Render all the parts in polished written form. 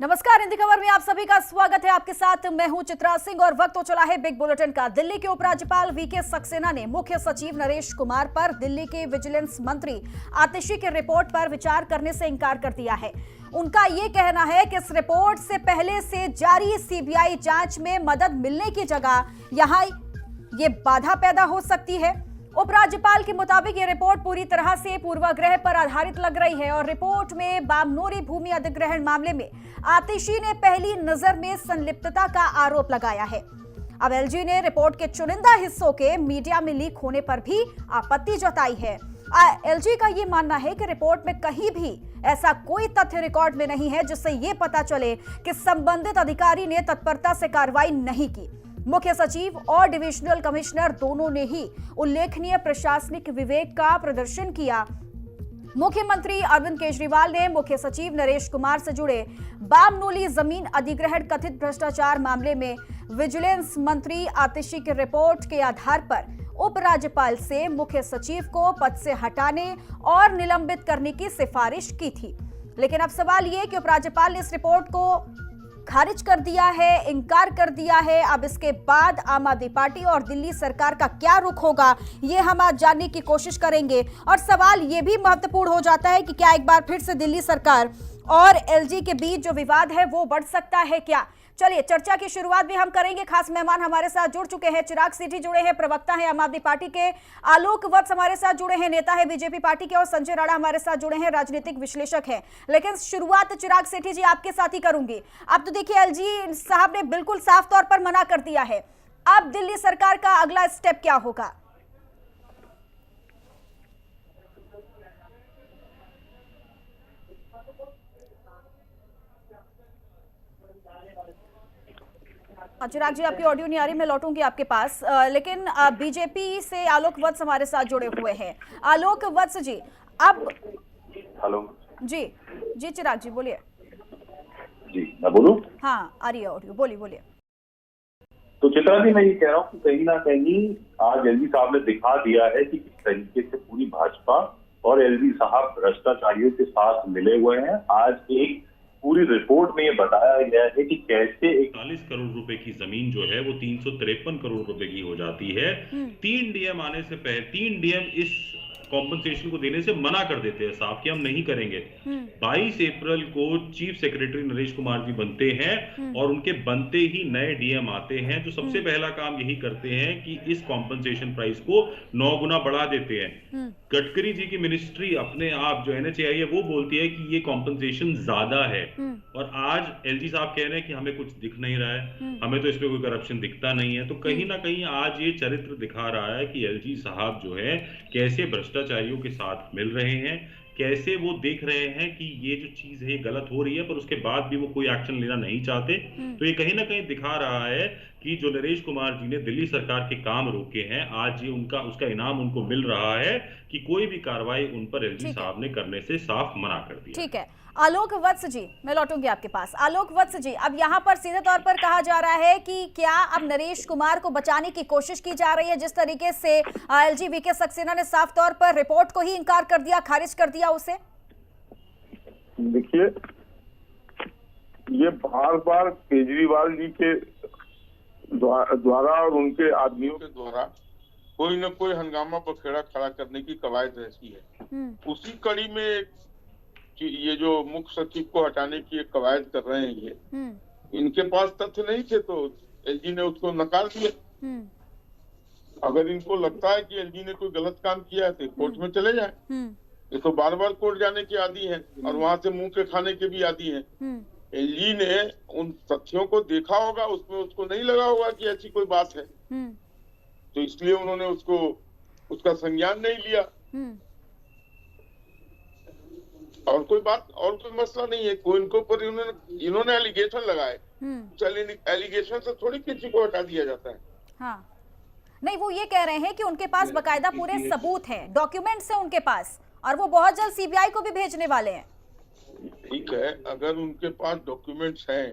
नमस्कार, हिंदी खबर में आप सभी का स्वागत है। आपके साथ मैं हूं चित्रा सिंह और वक्त हो चला है बिग बुलेटिन का। दिल्ली के उपराज्यपाल वीके सक्सेना ने मुख्य सचिव नरेश कुमार पर दिल्ली के विजिलेंस मंत्री आतिशी की रिपोर्ट पर विचार करने से इनकार कर दिया है। उनका ये कहना है कि इस रिपोर्ट से पहले से जारी सीबीआई जांच में मदद मिलने की जगह यहां ये बाधा पैदा हो सकती है। उपराज्यपाल के मुताबिक ये रिपोर्ट पूरी तरह से पूर्वाग्रह पर आधारित लग रही है और रिपोर्ट में बामनोरी भूमि अधिग्रहण मामले में आतिशी ने पहली नजर में संलिप्तता का आरोप लगाया है। अब एलजी ने रिपोर्ट के चुनिंदा हिस्सों के मीडिया में लीक होने पर भी आपत्ति जताई है। एलजी का ये मानना है कि रिपोर्ट में कहीं भी ऐसा कोई तथ्य रिकॉर्ड में नहीं है जिससे ये पता चले कि संबंधित अधिकारी ने तत्परता से कार्रवाई नहीं की। मुख्य सचिव और डिविजनल कमिश्नर दोनों ने ही उल्लेखनीय प्रशासनिक विवेक का प्रदर्शन किया। मुख्यमंत्री अरविंद केजरीवाल ने मुख्य सचिव नरेश कुमार से जुड़े बामनोली जमीन अधिग्रहण कथित भ्रष्टाचार मामले में विजिलेंस मंत्री आतिशी की रिपोर्ट के आधार पर उपराज्यपाल से मुख्य सचिव को पद से हटाने और निलंबित करने की सिफारिश की थी। लेकिन अब सवाल ये कि उपराज्यपाल ने इस रिपोर्ट को खारिज कर दिया है, इनकार कर दिया है। अब इसके बाद आम आदमी पार्टी और दिल्ली सरकार का क्या रुख होगा, ये हम आज जानने की कोशिश करेंगे। और सवाल ये भी महत्वपूर्ण हो जाता है कि क्या एक बार फिर से दिल्ली सरकार और एलजी के बीच जो विवाद है वो बढ़ सकता है क्या। चलिए चर्चा की शुरुआत भी हम करेंगे। खास मेहमान हमारे साथ जुड़ चुके हैं। चिराग सेठी जुड़े हैं, प्रवक्ता हैं आम आदमी पार्टी के। आलोक वत्स हमारे साथ जुड़े हैं, नेता है बीजेपी पार्टी के। और संजय राणा हमारे साथ जुड़े हैं, राजनीतिक विश्लेषक हैं। लेकिन शुरुआत चिराग सेठी जी आपके साथ ही करूंगी। अब तो देखिए एलजी साहब ने बिल्कुल साफ तौर पर मना कर दिया है। अब दिल्ली सरकार का अगला स्टेप क्या होगा? चिराग जी आपकी ऑडियो नहीं आ रही, मैं लौटूंगी आपके पास। लेकिन बीजेपी से आलोक वत्स हमारे साथ जुड़े हुए हैं। आलोक वत्स जी, अब हेलो जी जी चिराग जी बोलिए। जी मैं बोलूं? हाँ आ रही है ऑडियो, बोलिए बोलिए। तो चित्रा जी मैं ये कह रहा हूँ कि कहीं ना कहीं आज एलजी साहब ने दिखा दिया है कि किस तरीके से पूरी भाजपा और एलजी साहब भ्रष्टाचारियों के साथ मिले हुए हैं। आज एक पूरी रिपोर्ट में ये बताया गया है कि कैसे 41 करोड़ रुपए की जमीन जो है वो 353 करोड़ रुपए की हो जाती है। 3 डीएम आने से पहले 3 डीएम इस कॉम्पनसेशन को देने से मना कर देते हैं साफ कि हम नहीं करेंगे। 22 अप्रैल को चीफ सेक्रेटरी नरेश कुमार जी बनते हैं और उनके बनते ही नए डीएम आते हैं जो सबसे पहला काम यही करते हैं कि इस कॉम्पनसेशन प्राइस को 9 गुना बढ़ा देते हैं। गडकरी जी की मिनिस्ट्री अपने आप जो एनएचएआई है वो बोलती है कि ये कॉम्पनसेशन ज्यादा है और आज एलजी साहब कह रहे हैं कि हमें कुछ दिख नहीं रहा है, हमें तो इसमें कोई करप्शन दिखता नहीं है। तो कहीं ना कहीं आज ये चरित्र दिखा रहा है कि एलजी साहब जो है कैसे भ्रष्टाचारियों के साथ मिल रहे हैं, कैसे वो देख रहे हैं कि ये जो चीज है ये गलत हो रही है पर उसके बाद भी वो कोई एक्शन लेना नहीं चाहते। तो ये कहीं ना कहीं दिखा रहा है कि जो नरेश कुमार जी ने दिल्ली सरकार के काम रोके हैं आज ये उसका इनाम उनको मिल रहा है कि कोई भी कार्रवाई उन पर एलजी साहब ने करने से साफ मना कर दिया। ठीक है आलोक वत्स जी, मैं लौटूंगी आपके पास। आलोक वत्स जी, अब यहाँ पर सीधे तौर पर कहा जा रहा है कि क्या अब नरेश कुमार को बचाने की कोशिश की जा रही है? जिस तरीके से एलजी वीके सक्सेना ने साफ तौर पर रिपोर्ट को ही इनकार कर दिया, खारिज कर दिया उसे। देखिए ये बार बार केजरीवाल जी के द्वारा और उनके आदमियों के द्वारा कोई न कोई हंगामा पखेड़ा खड़ा करने की कवायद रहती है। उसी कड़ी में ये जो मुख्य सचिव को हटाने की एक कवायद कर रहे हैं ये इनके पास तथ्य नहीं थे तो एलजी ने उसको नकार दिया। अगर इनको लगता है कि एलजी ने कोई गलत काम किया है तो कोर्ट में चले जाए। ये तो बार बार कोर्ट जाने के आदी हैं और वहां से मुंह के खाने के भी आदी हैं। एलजी ने उन तथ्यों को देखा होगा, उसमें उसको नहीं लगा होगा कि ऐसी कोई बात है तो इसलिए उन्होंने उसका संज्ञान नहीं लिया। और कोई बात और कोई मसला नहीं है। कोई इनको पर इन्होंने एलिगेशन लगाए, चलिए एलिगेशन से थोड़ी किसी को हटा दिया जाता है। हाँ नहीं, वो ये कह रहे हैं कि उनके पास बकायदा पूरे सबूत हैं, डॉक्यूमेंट्स हैं उनके पास और वो बहुत जल्द सीबीआई को भी भेजने वाले हैं। ठीक है, अगर उनके पास डॉक्यूमेंट्स हैं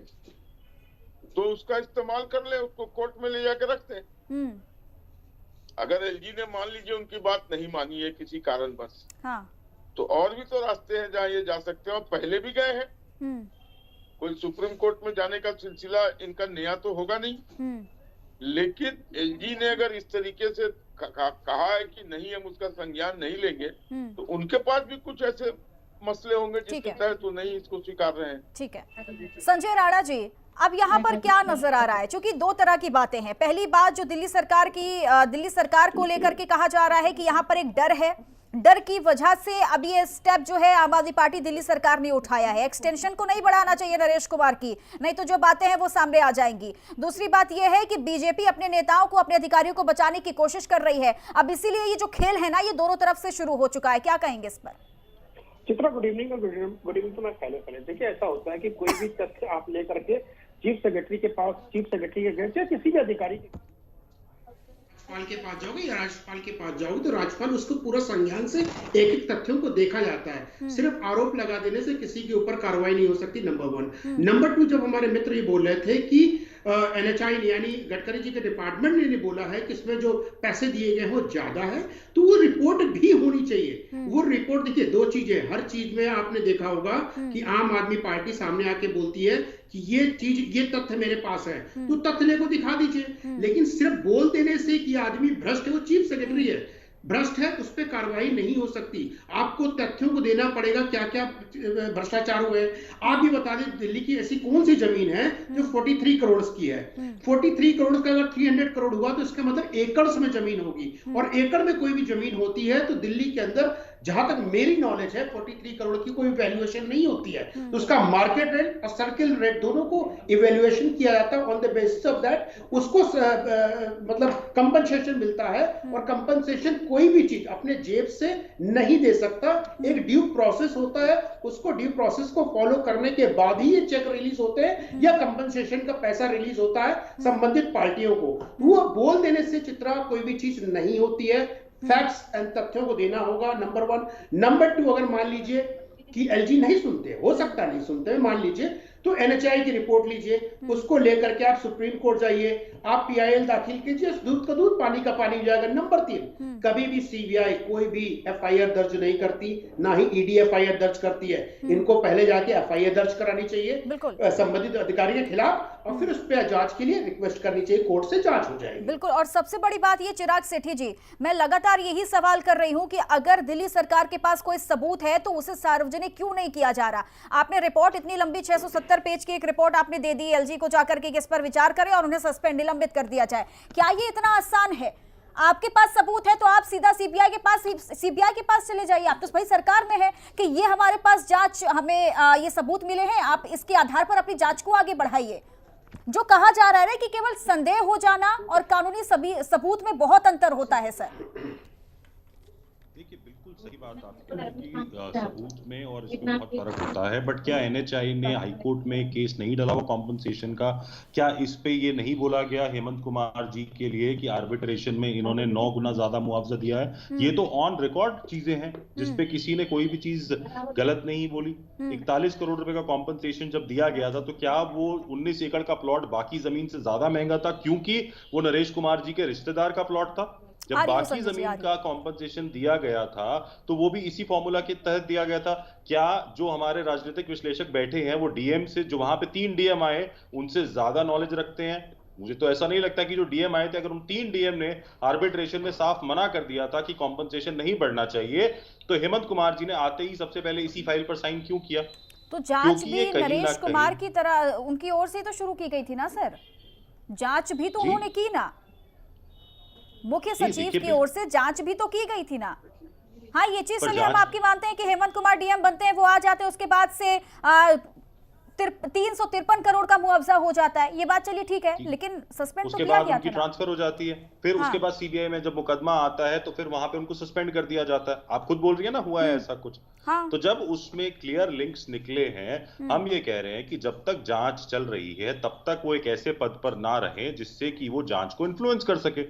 तो उसका इस्तेमाल कर ले, उसको कोर्ट में ले जाके रखते हैं। अगर एलजी ने मान लीजिए उनकी बात नहीं मानी है किसी कारणवश, हाँ तो और भी तो रास्ते हैं जहाँ ये जा सकते हैं और पहले भी गए हैं। कोई सुप्रीम कोर्ट में जाने का सिलसिला इनका नया तो होगा नहीं, लेकिन एलजी ने अगर इस तरीके से कहा है कि नहीं हम उसका संज्ञान नहीं लेंगे, तो उनके पास भी कुछ ऐसे मसले होंगे जिसके तहत वो नहीं इसको स्वीकार रहे हैं। ठीक है संजय राणा जी, अब यहाँ पर क्या नजर आ रहा है, क्योंकि दो तरह की बातें हैं। पहली बात जो दिल्ली सरकार को लेकर के कहा जा रहा है कि यहाँ पर एक डर है, डर की वजह से अब ये स्टेप जो है आम आदमी पार्टी दिल्ली सरकार ने उठाया है। एक्सटेंशन को नहीं बढ़ाना चाहिए नरेश कुमार की, नहीं तो जो बातें हैं वो सामने आ जाएंगी। दूसरी बात ये है कि बीजेपी अपने नेताओं को, अपने अधिकारियों को बचाने की कोशिश कर रही है। अब इसीलिए ये जो खेल है ना, ये दोनों तरफ से शुरू हो चुका है। क्या कहेंगे इस पर? Chitra, good evening. और गुड इवनिंग तो मैं पहले देखिए, ऐसा होता है कि कोई भी तथ्य आप लेकर के चीफ सेक्रेटरी के पास, चीफ सेक्रेटरी के घर से किसी भी अधिकारी राज्यपाल के पास जाओगे या राज्यपाल के पास जाओगे तो राज्यपाल उसको पूरा संज्ञान से एक एक तथ्यों को देखा जाता है। सिर्फ आरोप लगा देने से किसी के ऊपर कार्रवाई नहीं हो सकती, नंबर 1। नंबर 2, जब हमारे मित्र ये बोल रहे थे कि NHI यानी गडकरी जी के डिपार्टमेंट ने बोला है कि इसमें जो पैसे दिए गए वो ज्यादा है, तो वो रिपोर्ट भी होनी चाहिए। वो रिपोर्ट, देखिए दो चीजें, हर चीज में आपने देखा होगा कि आम आदमी पार्टी सामने आके बोलती है कि ये चीज, ये तथ्य मेरे पास है, तो तथ्य लेको दिखा दीजिए। लेकिन सिर्फ बोल देने से कि आदमी भ्रष्ट है, वो चीफ सेक्रेटरी है, भ्रष्ट है, उस पर कार्रवाई नहीं हो सकती। आपको तथ्यों को देना पड़ेगा, क्या क्या भ्रष्टाचार हुए। आप भी बता दें, दिल्ली की ऐसी कौन सी जमीन है जो 43 करोड़ की है? 43 करोड़ का अगर 300 करोड़ हुआ तो इसका मतलब एकड़ में जमीन होगी, और एकड़ में कोई भी जमीन होती है तो दिल्ली के अंदर, जहां तक मेरी नॉलेज है, 43 करोड़ की कोई वैल्यूएशन नहीं होती है। तो उसका मार्केट रेट और सर्किल रेट दोनों को इवैल्यूएशन किया जाता है। On the basis of that उसको मतलब कंपनसेशन मिलता है, और कंपनसेशन कोई भी चीज अपने जेब से नहीं दे सकता। एक ड्यू प्रोसेस होता है, उसको ड्यू प्रोसेस को फॉलो करने के बाद ही ये चेक रिलीज होते हैं या कंपनसेशन का पैसा रिलीज होता है संबंधित पार्टियों को। वो बोल देने से चित्रा कोई भी चीज नहीं होती है, फैक्ट्स एंड तथ्यों को देना होगा, नंबर 1। नंबर 2, अगर मान लीजिए कि एलजी नहीं सुनते, हो सकता नहीं सुनते, मान लीजिए, तो NHI की रिपोर्ट लीजिए, उसको लेकर के आप सुप्रीम कोर्ट जाइए, आप PIL दाखिल कीजिए, दूध का दूध पानी का पानी हो जाएगा। नंबर 3, कभी भी CBI कोई भी FIR दर्ज नहीं करती, ना ही ED FIR दर्ज करती है। इनको पहले जाके FIR दर्ज करानी चाहिए संबंधित अधिकारी के खिलाफ, और फिर उस पर जांच के लिए रिक्वेस्ट करनी चाहिए, कोर्ट से जांच हो जाएगी। बिल्कुल। और सबसे बड़ी बात ये, चिराग सेठी जी, मैं लगातार यही सवाल कर रही हूं कि अगर दिल्ली सरकार के पास कोई सबूत है तो उसे सार्वजनिक क्यों नहीं किया जा रहा? आपने रिपोर्ट इतनी लंबी 670 पेज की एक रिपोर्ट आपने दे दी एलजी को, जाकर के इस पर विचार करें और उन्हें सस्पेंड, निलंबित कर दिया जाए। क्या ये इतना आसान है? आपके पास सबूत है तो आप सीधा सीबीआई के पास चले जाइए। आप तो भाई सरकार में है कि ये हमारे पास जांच, हमें ये सबूत मिले हैं, आप इसके आधार पर अपनी जांच को आगे बढ़ाइए। जो कहा जा रहा है कि केवल संदेह हो जाना और कानूनी सबूत में बहुत अंतर होता है सर। देखिए, बिल्कुल सही बात आपकी कि सबूत में और इसमें बहुत फर्क होता है। बट क्या NHI ने हाईकोर्ट में केस नहीं डाला वो कॉम्पनसेशन का? क्या इस पे ये नहीं बोला गया हेमंत कुमार जी के लिए कि आर्बिट्रेशन में इन्होंने 9 गुना ज्यादा मुआवजा दिया है? ये तो ऑन रिकॉर्ड चीजें हैं जिसपे किसी ने कोई भी चीज गलत नहीं बोली। 41 करोड़ रुपए का कॉम्पनसेशन जब दिया गया था, तो क्या वो 19 एकड़ का प्लॉट बाकी जमीन से ज्यादा महंगा था क्योंकि वो नरेश कुमार जी के रिश्तेदार का प्लॉट था? जब बाकी जमीन का कॉम्पनसेशन दिया गया था तो वो भी इसी फॉर्मूला के तहत दिया गया था। क्या जो हमारे राजनीतिक विश्लेषक बैठे हैं वो DM से, जो वहां पे 3 DM आए, उनसे ज्यादा नॉलेज रखते हैं? मुझे तो ऐसा नहीं लगता कि जो DM आए थे, अगर उन 3 DM ने आर्बिट्रेशन में साफ मना कर दिया था कि कॉम्पनसेशन नहीं बढ़ना चाहिए, तो हेमंत कुमार जी ने आते ही सबसे पहले इसी फाइल पर साइन क्यों किया? तो जांच भी नरेश कुमार की तरह उनकी ओर से तो शुरू की गई थी ना सर, जांच भी तो उन्होंने की ना, मुख्य सचिव की ओर से जांच भी तो की गई थी ना। हाँ, ये चीज चलिए हम आपकी मानते हैं कि हेमंत कुमार DM बनते हैं, वो आ जाते हैं, उसके बाद से 353 करोड़ का मुआवजा हो जाता है, ये बात चलिए ठीक है, लेकिन सस्पेंड तो किया गया था, ट्रांसफर हो जाती है। फिर उसके बाद CBI में जब मुकदमा आता है तो फिर वहां पे उनको सस्पेंड कर दिया जाता है। आप खुद बोल रही है ना, हुआ है ऐसा कुछ। हाँ। तो जब उसमें क्लियर लिंक्स निकले हैं, हम ये कह रहे हैं कि जब तक जांच चल रही है तब तक वो एक ऐसे पद पर ना रहे जिससे कि वो जांच को इन्फ्लुएंस कर सके।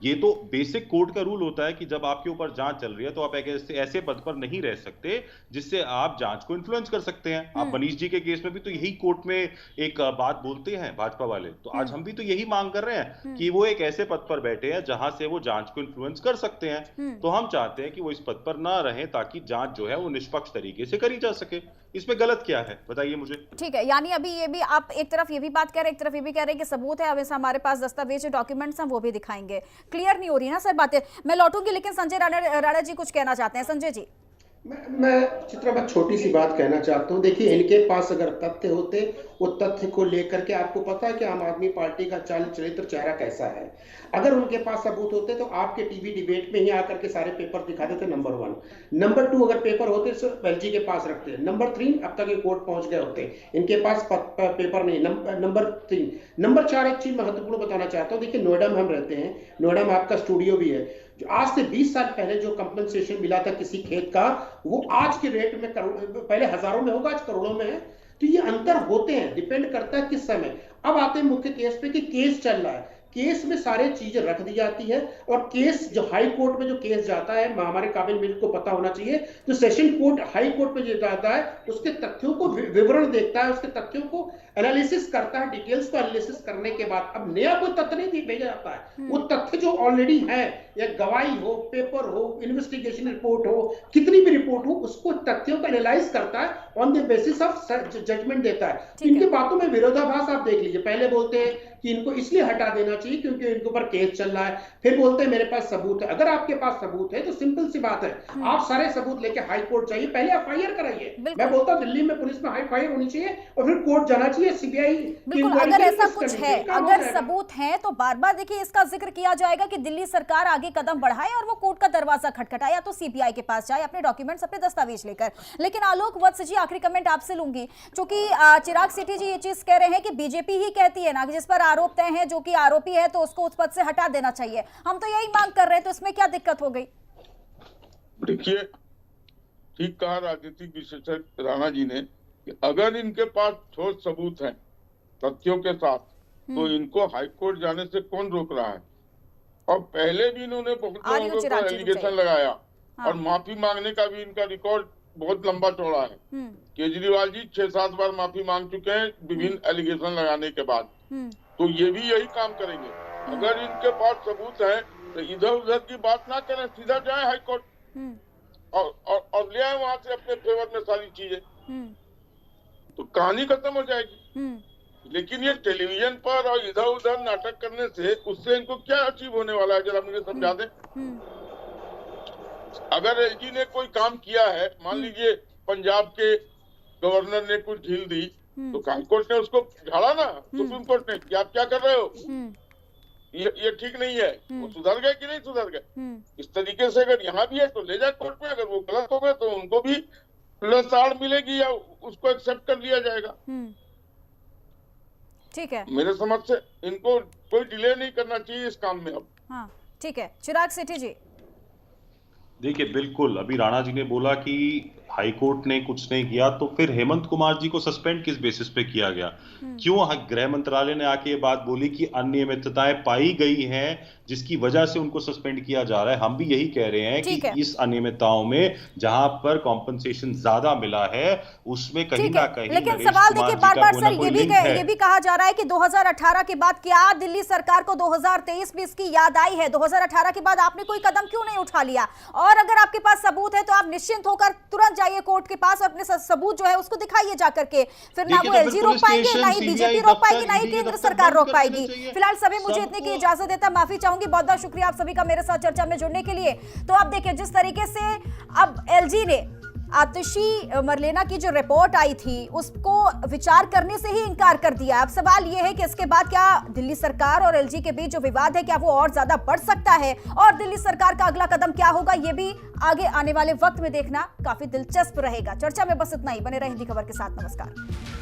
ये तो बेसिक कोर्ट का रूल होता है कि जब आपके ऊपर जांच चल रही है तो आप एक ऐसे पद पर नहीं रह सकते जिससे आप जांच को इन्फ्लुएंस कर सकते हैं। आप मनीष जी के केस में भी तो यही कोर्ट में एक बात बोलते हैं भाजपा वाले, तो आज हम भी तो यही मांग कर रहे हैं कि वो एक ऐसे पद पर बैठे हैं जहां से वो जांच को इन्फ्लुएंस कर सकते हैं। तो हम चाहते हैं कि वो इस पद पर ना रहे ताकि जांच जो है वो निष्पक्ष तरीके से करी जा सके। इसमें गलत क्या है, बताइए मुझे। ठीक है, यानी अभी ये भी आप एक तरफ ये भी बात कह रहे हैं, एक तरफ ये भी कह रहे हैं कि सबूत है, अब इस हमारे पास दस्तावेज डॉक्यूमेंट्स हैं वो भी दिखाएंगे। क्लियर नहीं हो रही ना सर बातें। मैं लौटूंगी, लेकिन संजय राणा जी कुछ कहना चाहते हैं। संजय जी। मैं चित्रा बस छोटी सी बात कहना चाहता हूँ। देखिए, इनके पास अगर तथ्य होते, वो तथ्य को लेकर के आपको पता है कि आम आदमी पार्टी का चाल चरित्र चेहरा कैसा है। अगर उनके पास सबूत होते तो आपके टीवी डिबेट में ही आकर के सारे पेपर दिखा देते, नंबर 1। नंबर 2, अगर पेपर होते तो एलजी के पास रखते। नंबर 3, अब तक ये कोर्ट पहुंच गए होते। इनके पास पेपर नहीं। नंबर 3। नंबर 4, एक चीज महत्वपूर्ण बताना चाहता हूँ। देखिए, नोएडा में हम रहते हैं, नोएडा में आपका स्टूडियो भी है। जो आज से 20 साल पहले जो कंपनसेशन मिला था किसी खेत का, वो आज के रेट में पहले हजारों में होगा, आज करोड़ों में है। तो ये अंतर होते हैं, डिपेंड करता है किस समय। अब आते हैं मुख्य केस पे कि केस चल रहा है, केस में सारे चीजें रख दी जाती है, और केस जो हाई कोर्ट में जो केस जाता है, हमारे काबिल मिल को पता होना चाहिए, तो सेशन कोर्ट हाई कोर्ट में जो जाता है उसके तथ्यों को विवरण देखता है, उसके तथ्यों को एनालिसिस करता है, डिटेल्स को एनालिसिस करने के बाद अब नया कोई तथ्य नहीं भेजा जाता है। वो तथ्य जो ऑलरेडी है, या गवाही हो, पेपर हो, इन्वेस्टिगेशन रिपोर्ट हो, कितनी भी रिपोर्ट हो, उसको तथ्यों को एनालाइज करता है, on the basis of judgement देता है। इनकी बातों में विरोधाभास आप देख लीजिए। पहले बोलते हैं कि इनको इसलिए हटा देना चाहिए क्योंकि इनके ऊपर केस चल रहा है, फिर बोलते हैं मेरे पास सबूत है। अगर आपके पास सबूत है तो सिंपल सी बात है, आप सारे सबूत लेके हाई कोर्ट जाइए, पहले एफआईआर कराइए। मैं बोलता हूं दिल्ली में पुलिस में एफआईआर होनी चाहिए और फिर कोर्ट जाना चाहिए, सीबीआई। बिल्कुल, अगर ऐसा कुछ है, अगर सबूत है तो बार बार देखिए इसका जिक्र किया जाएगा कि दिल्ली सरकार आगे कदम बढ़ाए और वो कोर्ट का दरवाजा खटखटाए, या तो सीबीआई के पास जाए अपने डॉक्यूमेंट्स, अपने दस्तावेज लेकर। लेकिन आलोक वत्स जी, आखिरी कमेंट आपसे लूंगी, क्योंकि चिराग सेठी जी ये चीज कह रहे हैं कि बीजेपी ही कहती है ना कि जिस पर आरोप तय है, जो कि आरोपी है, तो उसको उस पद से हटा देना चाहिए। हम तो यही मांग कर रहे हैं, तो इसमें क्या दिक्कत हो गई? देखिए, ठीक कहा राजनीतिक विशेषज्ञ राणा जी ने कि अगर इनके पास ठोस सबूत हैं तथ्यों के साथ, तो इनको हाईकोर्ट जाने से कौन रोक रहा है। और पहले भी इन्होंने बहुत लोगों पर एलिगेशन लगाया, और माफी मांगने का भी इनका रिकॉर्ड बहुत लंबा चौड़ा है। केजरीवाल जी 6-7 बार माफी मांग चुके हैं विभिन्न एलिगेशन लगाने के बाद। तो ये भी यही काम करेंगे। अगर इनके पास सबूत है तो इधर उधर की बात ना करें, सीधा जाए हाईकोर्ट और ले आए वहां से अपने फेवर में सारी चीजें, तो कहानी खत्म हो जाएगी। लेकिन ये टेलीविजन पर और इधर उधर नाटक करने से, उससे इनको क्या अचीव होने वाला है, जरा मुझे समझा दें। अगर एलजी ने कोई काम किया है, मान लीजिए पंजाब के गवर्नर ने कुछ ढील दी, तो हाईकोर्ट ने उसको झाड़ा ना, सुप्रीम कोर्ट ने कि आप क्या कर रहे हो, ये ठीक नहीं है। वो सुधर गए कि नहीं सुधर गए। इस तरीके से अगर यहाँ भी है तो ले जाए कोर्ट में, अगर वो गलत हो गए तो उनको भी लसाड़ मिलेगी या उसको एक्सेप्ट कर लिया जाएगा। ठीक है, मेरे समझ से इनको कोई डिले नहीं करना चाहिए इस काम में अब। हाँ ठीक है, चिराग सेठी जी। देखिए, बिल्कुल अभी राणा जी ने बोला कि हाईकोर्ट ने कुछ नहीं किया, तो फिर हेमंत कुमार जी को सस्पेंड किस बेसिस पे किया गया? क्यों गृह मंत्रालय ने आके ये बात बोली कि अनियमितताएं पाई गई हैं जिसकी वजह से उनको सस्पेंड किया जा रहा है? हम भी यही कह रहे हैं कि इस अनियमितताओं में जहां पर कॉम्पनसेशन ज्यादा मिला है उसमें कहीं ना कहीं, लेकिन सवाल देखिए बार बार सर ये भी कहा जा रहा है कि 2018 के बाद क्या दिल्ली सरकार को 2023 में इसकी याद आई है? 2018 के बाद आपने कोई कदम क्यों नहीं उठा लिया? और अगर आपके पास सबूत है तो आप निश्चिंत होकर तुरंत जाइए कोर्ट के पास और अपने सबूत जो है उसको दिखाइए जाकर के। फिर ना वो एलजी रोक पाएंगे, ना ही बीजेपी रोक पाएगी, ना ही केंद्र सरकार रोक पाएगी। फिलहाल सभी मुझे इतने की इजाजत देता, माफी चाहूंगी। बहुत बहुत शुक्रिया आप सभी का मेरे साथ चर्चा में जुड़ने के लिए। तो आप देखिए जिस तरीके से अब एलजी ने आतिशी मरलेना की जो रिपोर्ट आई थी उसको विचार करने से ही इनकार कर दिया। अब सवाल यह है कि इसके बाद क्या दिल्ली सरकार और एलजी के बीच जो विवाद है क्या वो और ज्यादा बढ़ सकता है, और दिल्ली सरकार का अगला कदम क्या होगा, ये भी आगे आने वाले वक्त में देखना काफी दिलचस्प रहेगा। चर्चा में बस इतना ही। बने रहें हिंदी खबर के साथ। नमस्कार।